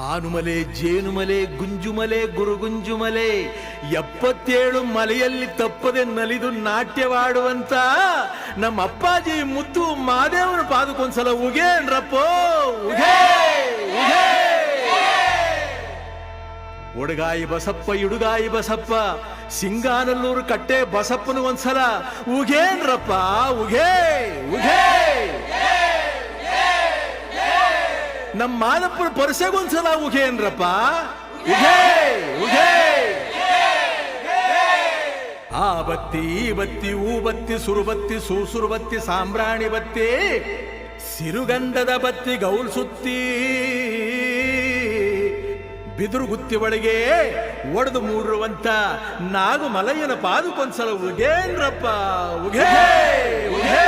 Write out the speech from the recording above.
ಆನುಮಲೆ ಜೇನುಮಲೆ ಗುಂಜುಮಲೆ ಗುರುಗುಂಜುಮಲೆ 77 ಮಲೆಯಲ್ಲಿ ತಪ್ಪದೆ ನಲಿದು ನಾಟ್ಯವಾಡುವಂತ ನಮ್ಮ ಅಪ್ಪಾಜಿ ಮುತ್ತು ಮಾದೇವನ ಪಾದಕ್ಕೊಂದ್ಸಲ ಉಗೇನ್ರಪ್ಪೋ ಉಗೇ ಉಗೇ. ಒಡಗಾಯಿ ಬಸಪ್ಪ ಇಡುಗಾಯಿ ಬಸಪ್ಪ ಸಿಂಗಾನಲ್ಲೂರು ಕಟ್ಟೆ ಬಸಪ್ಪನ ಒಂದ್ಸಲ ಉಗೇನ್ರಪ್ಪ ಉಗೇ ಉಗೇ. ನಮ್ಮ ಮಾದಪ್ಪನ ಪರಸೆಗೊಂದ್ಸಲ ಉಗೇನ್ರಪ್ಪ ಉಗೇ ಉಗೇ. ಆ ಬತ್ತಿ ಈ ಬತ್ತಿ ಊ ಬತ್ತಿ ಸುರುಬತ್ತಿ ಸೂಸುರು ಬತ್ತಿ ಸಾಂಬ್ರಾಣಿ ಬತ್ತಿ ಸಿರುಗಂಧದ ಬತ್ತಿ ಗೌಲ್ ಸುತ್ತಿ ಬಿದುರು ಗುತ್ತಿ ಒಳಗೆ ಒಡೆದು ಮೂಡಿರುವಂತ ನಾಗು ಮಲಯ್ಯನ ಪಾದಕ್ಕೊಂದ್ಸಲ ಉಗೇನ್ರಪ್ಪ ಉಗೇ ಉಗೇ.